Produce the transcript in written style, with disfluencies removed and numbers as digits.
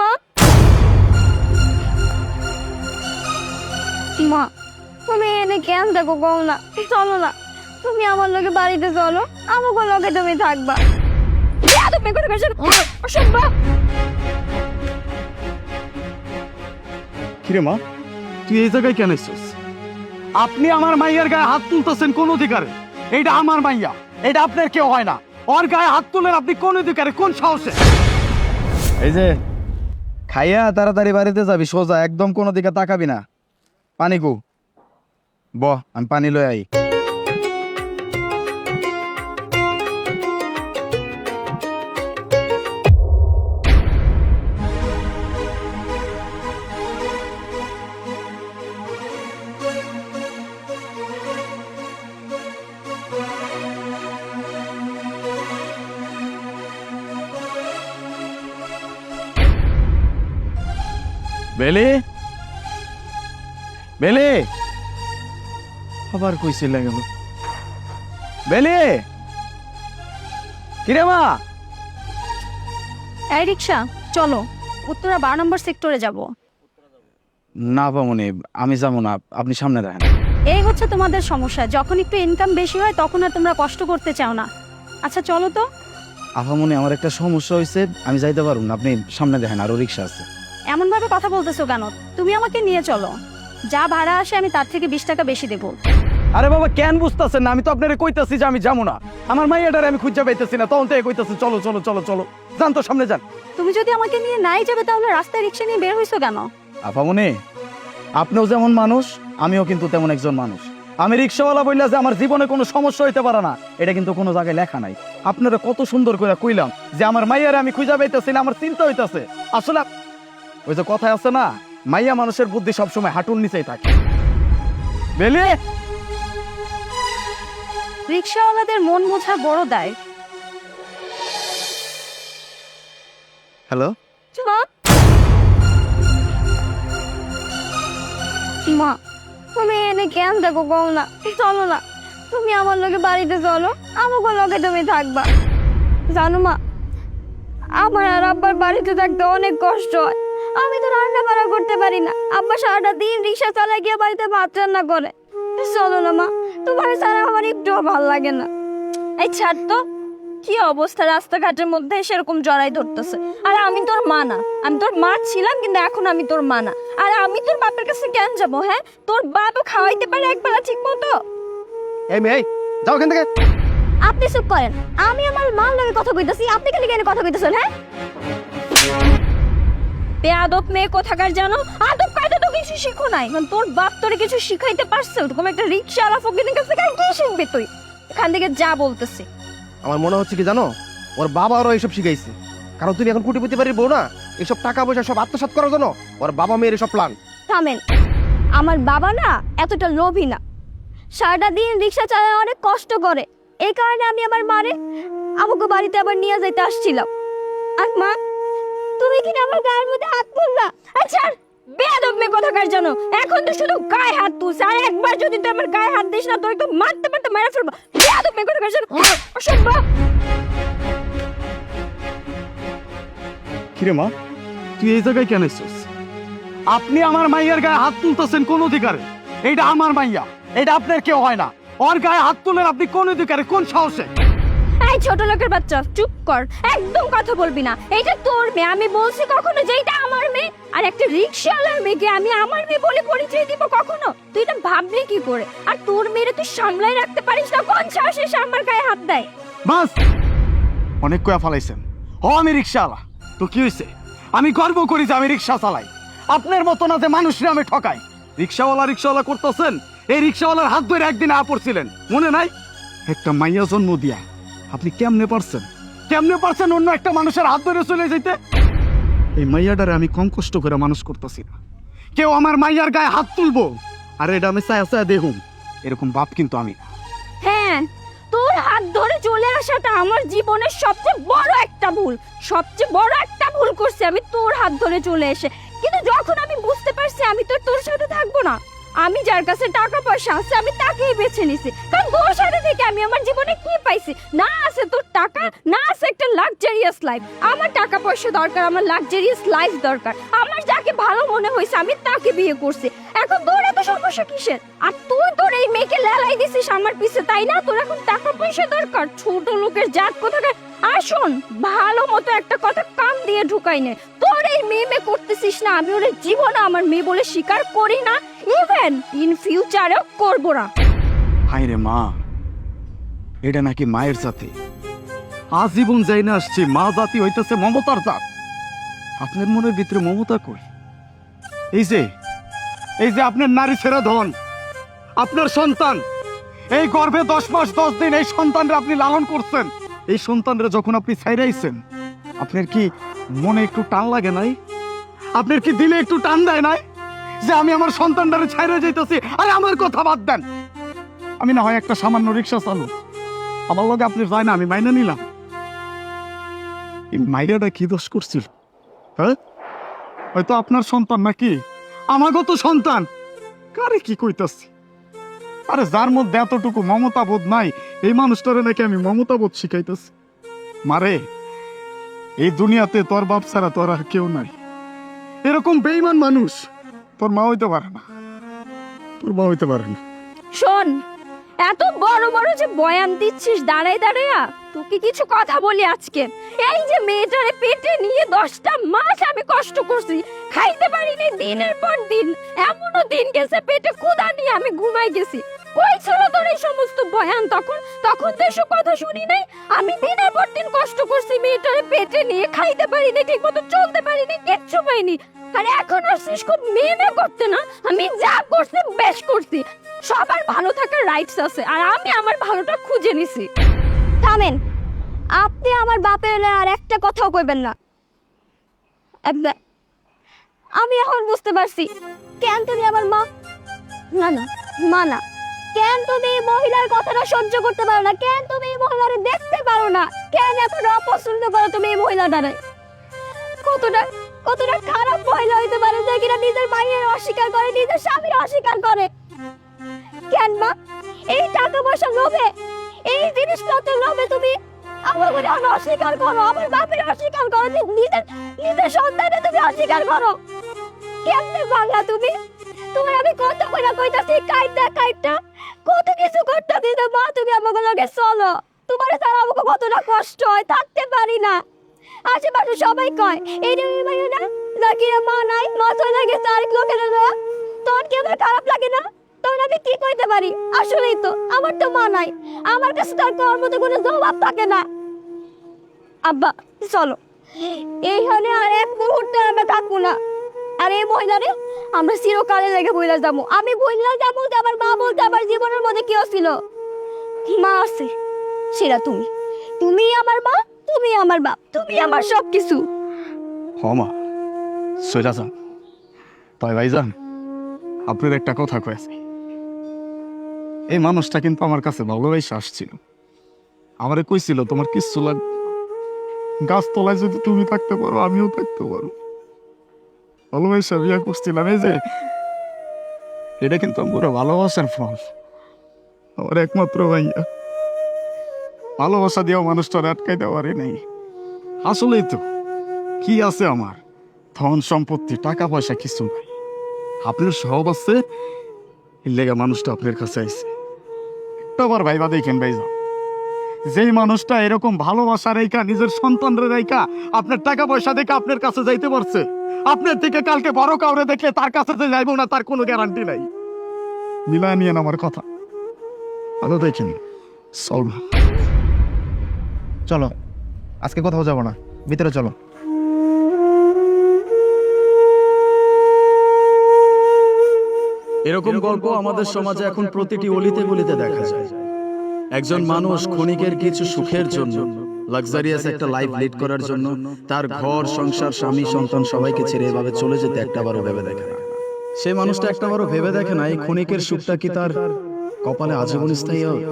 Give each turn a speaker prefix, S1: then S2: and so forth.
S1: মা মা তুমি এনে কেন দেখো কও না, চলো না, তুমি আমার লগে বাড়িতে চলো, আমাকে লগে তুমি থাকবা।
S2: কিরে মা, তুই এই জায়গায় কেন এসছিস? আপনি আমার মাইয়ার গায়ে হাত তুলতেছেন কোন অধিকারে? এইটা আমার মাইয়া, এটা আপনার কেউ হয় না। ওর গায়ে হাত তুলেন আপনি কোন অধিকারে, কোন সাহসে? এই যে খাইয়া তাড়াতাড়ি বাড়িতে যাবি, সোজা একদম কোনো দিকে তাকাবি না। পানি গু ব, আমি পানি লই আই। বেলে বেলে আবার কইছিল গেল। বেলে কিরে মা?
S1: এই রিক্সা চলো, উত্তরা 12 নম্বর সেক্টরে যাব।
S2: না পামনি, আমি যাবো না, আপনি সামনে দেখেন।
S1: এই হচ্ছে তোমাদের সমস্যা, যখন একটু ইনকাম বেশি হয় তখন আর তোমরা কষ্ট করতে চাও না। আচ্ছা চলো তো।
S2: আফামনি, আমার একটা সমস্যা হয়েছে, আমি যাইতে পারবো না, আপনি সামনে দেখেন, আরো রিক্সা আছে।
S1: এমন ভাবে কথা বলতেছো কেন? তুমি আমাকে নিয়ে চলো, যা ভাড়া আসে আমি তার থেকে 20 টাকা বেশি দেবো।
S2: আরে বাবা, কেন বুঝতেছেন না? আমি তো আপনারে কইতাছি যে আমি যাবো না, আমার মাইয়াটারে আমি খুঁজে পাইতেছি না, তখন থেকে কইতাছি চলো চলো চলো চলো, যান তো সামনে যান।
S1: তুমি যদি আমাকে নিয়ে নাই যাবে তাহলে রাস্তায় রিক্সা নিয়ে বের হইছো কেন?
S2: আফামনি, আপনিও যেমন মানুষ, আমিও কিন্তু তেমন একজন মানুষ। আমি রিক্সাওয়ালা বললা যে আমার জীবনে কোনো সমস্যা হইতে পারে না, এটা কিন্তু কোনো জায়গায় লেখা নাই। আপনারা কত সুন্দর করে কইলাম যে আমার মাইয়ারে আমি খুঁজে পাইতেছি না, আমার চিন্তা হইতাছে। আসলে ওই যে কথায় আছে না, মাইয়া মানুষের বুদ্ধি সবসময় হাঁটুর নিচেই থাকে। বেলে
S1: রিক্সাওয়ালাদের মন বোঝা বড় দায়।
S2: হ্যালো
S1: মা, তুমি এনে কেন দেখো কও না, চলো না, তুমি আমার লগে বাড়িতে চলো, আমাকে লগে তুমি থাকবা। জানো মা, আমার আর আব্বার বাড়িতে থাকতে অনেক কষ্ট হয়। আমি তো রান্না বান্না করতে পারি না, আব্বা সারাটা দিন রিক্সা চালায় গিয়ে বাড়িতে ভাত রান্না করে। চলো না মা, তোমার ছাড়া আমার একটুও ভালো লাগে না। এই ছাড় তো, কি অবস্থা রাস্তাঘাটের মধ্যে সেরকম জড়াই ধরতেছে। আর আমি তোর মা না, আমি তোর মা ছিলাম কিন্তু এখন আমি তোর মা না। আর আমি তোর বাপের কাছে কেন যাবো? হ্যাঁ, তোর বাপও খাওয়াইতে পারে একবেলা ঠিক মতো।
S2: এই মেয়ে, যাও এখান থেকে।
S1: আপনি চুপ করেন, আমি আমার মার লগে কথা কইতাছি, আপনি খালি কেন কথা কইতেছেন? হ্যাঁ, বেয়াদব মেয়ে কোথাকার জানো, আদব কায়দা তো কিছু শিখো নাই। মানে তোর বাপ তোরে কিছু শিখাইতে পারছে? ওরকম একটা রিক্সাওয়ালা ফকিরের কাছে কি শিখবে তুই? এখান থেকে যা বলতেছি।
S3: আমার মনে হচ্ছে কি জানো, ওর বাবা আরো এইসব শিখাইছে। কারণ তুমি এখন কোটিপতি বাড়ির বউ না, এইসব টাকা পয়সা সব আত্মসাৎ করার জন্য ওর বাবা মেয়ের এসব প্ল্যান।
S1: থামেন, আমার বাবা না এতটা লোভী না, সারাটা দিন রিক্সা চালায় অনেক কষ্ট করে। এই কারণে আমি আমার মারে আমাকে বাড়িতে আবার নিয়ে যাইতে আসছিলাম। আর মা, তুমি কি আমার গায়ের মধ্যে হাত তুললা? আচ্ছা, বেয়াদব মেয়ে কোথাকার জানো, এখন তো শুধু গায়ে হাত তুলছে, আর একবার যদি তুই আমার গায়ে হাত দিস না তো একদম মারতে মারতে মেরে ফেলবো। বেয়াদব মেয়ে কোথাকার জানো, অসম্ভব।
S2: কিরে মা, তুই এই জায়গায় কেন এসছিস? আপনি আমার মাইয়ার গায়ে হাত তুলতেছেন কোন অধিকারে? এইটা আমার মাইয়া, এটা আপনার কেউ হয় না। ওর গায়ে হাত তুলেন আপনি কোন অধিকারে, কোন সাহসে?
S1: এই ছোট লোকের বাচ্চা, চুপ কর, একদম কথা বলবি না। এইটা তোর মেয়ে, আমি বলছি কখনো যে এটা আমার মেয়ে? আর একটা রিক্সাওয়ালার মেয়েকে আমি আমার মেয়ে বলে পরিচয় দিব কখনো? তুই এটা ভাবলি কি করে? আর তোর মেয়েরে তুই সামলাই রাখতে পারিস না, কোন সাহসে সে আমার গায়ে হাত দেয়?
S2: বাস, অনেক কয়া ফালাইছেন। ও আমি রিক্সাওয়ালা, তো কি হয়েছে? আমি গর্ব করি যে আমি রিক্সা চালাই। আপনার মতো না যে মানুষরে আমি ঠকাই। রিক্সাওয়ালা করতেছেন, এই রিক্সাওয়ালার হাত ধরে একদিন পড়ছিলেন, মনে নাই? একটা মাইয়া জন্ম দিয়া আপনি কেমনে পারছেন অন্য একটা মানুষের হাত ধরে চলে যেতে? এই মাইয়াটারে আমি কম কষ্ট করে মানুষ করতেছি না। কেউ আমার মাইয়ার গায়ে হাত তুলবো আর এটা আমি চায়া দেখুন, এরকম বাপ কিন্তু আমি না।
S1: হ্যাঁ, তোর হাত ধরে চলে আসাটা আমার জীবনের সবচেয়ে বড় একটা ভুল করছি আমি তোর হাত ধরে চলে এসে। কিন্তু যখন আমি বুঝতে পারছি আমি তোর সাথে থাকবো না, আমি যার কাছে টাকা পয়সা আছে আমি তাকেই বেছে নিছি, কারণ তোর সাথে থেকে আমি আমার জীবনে কি পাইছি? না আছে তোর টাকা, না আছে একটা লাক্সারিয়াস লাইফ। আমার টাকা পয়সা দরকার, আমার লাক্সারিয়াস লাইফ দরকার। আমার যাকে ভালো মনে হয়েছে আমি তাকে বিয়ে করছি। এখন তোর এত সমস্যা কিসের? আর তুই তোর এই মেয়েকে লেলাই দিছিস আমার পিছে, তাই না? তোর এখন টাকা পয়সা দরকার, ছোট লোকের জাত কোথাকার। আর শোন, ভালো মতো একটা কথা কান দিয়ে ঢুকাই নে, তোর এই মেয়ে করতেছিস না, আমি ওর জীবনে আমার মেয়ে বলে স্বীকার করি না, ইভেন ইন ফিউচারেও করবো না।
S2: হায় রে মা, এটা নাকি মায়ের জাতি। আজীবন যাই না আসছি, মা জাতি হইতেছে মমতার জাত। আপনার মনের ভিতরে মমতা কই? এই যে আপনার নারী ছেড়ে ধন, আপনার সন্তান, এই গর্ভে 10 মাস 10 দিন এই সন্তানরা আপনি লালন করছেন। এই সন্তানরা যখন আপনি ছাইরাইছেন, আপনার কি মনে একটু টান লাগে নাই? আপনার কি দিলে একটু টান দেয় নাই যে আমি আমার সন্তানটারে ছাইরা যাইতেছি? আরে আমার কথা বাদ দেন, আমি না হয় একটা সামান্য রিক্সা চালু, আমার লগে আপনি যায় না, আমি মাইনা নিলাম। এই মাইরাটা কি দোষ করছিল? হ্যাঁ, হয়তো আপনার সন্তান নাকি আমাগো তো সন্তান। কারে কি কইতাছি? আরে যার মধ্যে এতটুকু মমতা বোধ নাই, এই মানুষটারে নাকি আমি মমতা বোধ শিখাইতেছি। মারে, এই দুনিয়াতে তোর বাপ ছাড়া তোর আর কেউ নাই। এরকম বেঈমান মানুষ তোর মা হইতে পারে না, তোর মা হইতে পারে না।
S1: শোন, এত বড় বড় যে বয়ান দিচ্ছিস দাঁড়াই দাঁড়াইয়া, তোকে কিছু কথা বলি আজকে। এই যে মেয়েটারে পেটে নিয়ে 10টা মাস আমি কষ্ট করছি, খাইতে পারিনি দিনের পর দিন, এমনও দিন গেছে পেটে ক্ষুধা নিয়ে আমি ঘুমাই গেছি। কই ছিল তোর এই সমস্ত বয়ান? তখন তো এসব কথা শুনি নাই। আমি দিনের পর দিন কষ্ট করছি মেয়েটারে পেটে নিয়ে, খাইতে পারিনি, ঠিক মতো চলতে পারিনি, কিচ্ছু পাইনি। আর এখন আসছিস খুব মেনে করতে না? আমি যা করছি বেশ করছি। সবার ভালো থাকার রাইটস আছে, আর আমি আমার ভালোটা খুঁজে নিছি। থামেন, আপনি আমার বাপের আর একটা কথাও কইবেন না। আমি এখন বুঝতে পারছি কেন তুমি আমার মা না কেন তুমি এই মহিলার কথাটা সহ্য করতে পারো না, কেন তুমি এই মহিলারে দেখতে পারো না, কেন এত অপছন্দ করো তুমি এই মহিলাটারে। কতটা খারাপ মহিলা হইতে পারে যে কিনা নিজের মায়ের অস্বীকার করে, নিজের স্বামীর অস্বীকার করে। কেন মা, এই টাকা পয়সা লোভে, এই জিনিসপত্রের লোভে তুমি আমার বলে অস্বীকার করো, আমার বাপের অস্বীকার করো, নিজের সন্তানের তুমি অস্বীকার করো। কেমনে বাংলা তুমি? তোমার আমি কত করে কইতাছি কাইটা কত কিছু করতে দিতে, মা তুমি আমাকে লগে চলো, তোমার ছাড়া আমাকে কতটা কষ্ট হয়, থাকতে পারি না। আশেপাশে সবাই কয় এই ভাইয়া না নাকি মা নাই, মা চলে গেছে আরেক লোকের। তোর কি আমার খারাপ লাগে না? তখন আমি কি কইতে পারি? আসলেই তো আমার তো মা নাই, আমার কাছে তার করার মতো কোনো জবাব থাকে না। আব্বা চলো, এইখানে আর এক মুহূর্তে আমরা থাকবো না। আর এই মহিলারে আমরা চিরকালে লেগে বইলা যাবো। আমি বইলা যাবো যে আমার মা বলতে আমার জীবনের মধ্যে কি ছিল? মা আছে, সেটা তুমি আমার মা, তুমি আমার বাপ, তুমি আমার সব কিছু।
S2: হ মা, সোজা যান। তাই ভাইজান, আপনার একটা কথা কয়েছে, এই মানুষটা কিন্তু আমার কাছে ভালোবাসা আসছিল, আমারে কইছিল তোমার কিচ্ছু লাগবে, গাছ তলায় যদি তুমি থাকতে পারো আমিও থাকতে পারো। ভালোবাসা বিয়া করছিলাম, এই যে এটা কিন্তু আমার ভালোবাসার ফল। আমার একমাত্র ভাইয়া, ভালোবাসা দিয়েও মানুষটার আটকাইতে পারে নাই। আসলেই তো কি আছে আমার, ধন সম্পত্তি টাকা পয়সা কিছু নাই, আপনার সব আছে, এর লেগে মানুষটা আপনার কাছে আইছে। একটা বার ভাইবা দেখেন ভাইজা, যেই মানুষটা এরকম ভালোবাসা রেখা, নিজের সন্তানরে রেখা, আপনার টাকা পয়সা দেখে আপনার কাছে যাইতে পারছে, আপনার থেকে কালকে বড় কাউরে দেখলে তার কাছে যে যাইবো না তার কোনো গ্যারান্টি নাই। মিলায় নিয়েন আমার কথা, ভালো দেখেন।
S3: চলো, আজকে কোথাও যাবো না, ভিতরে চলো।
S4: এরকম গল্প আমাদের সমাজে এখন প্রতিটি অলিতে গলিতে দেখা যায়। একজন মানুষ ক্ষণিকের কিছু সুখের জন্য, লাক্সারিয়াস একটা লাইফ লিড করার জন্য তার ঘর সংসার স্বামী সন্তান সবাইকে ছেড়ে এভাবে চলে যেতে একটাবারও ভেবে দেখে না। সেই মানুষটা একটাবারও ভেবে দেখে না এই ক্ষণিকের সুখটা কি তার কপালে আজীবন স্থায়ী হবে।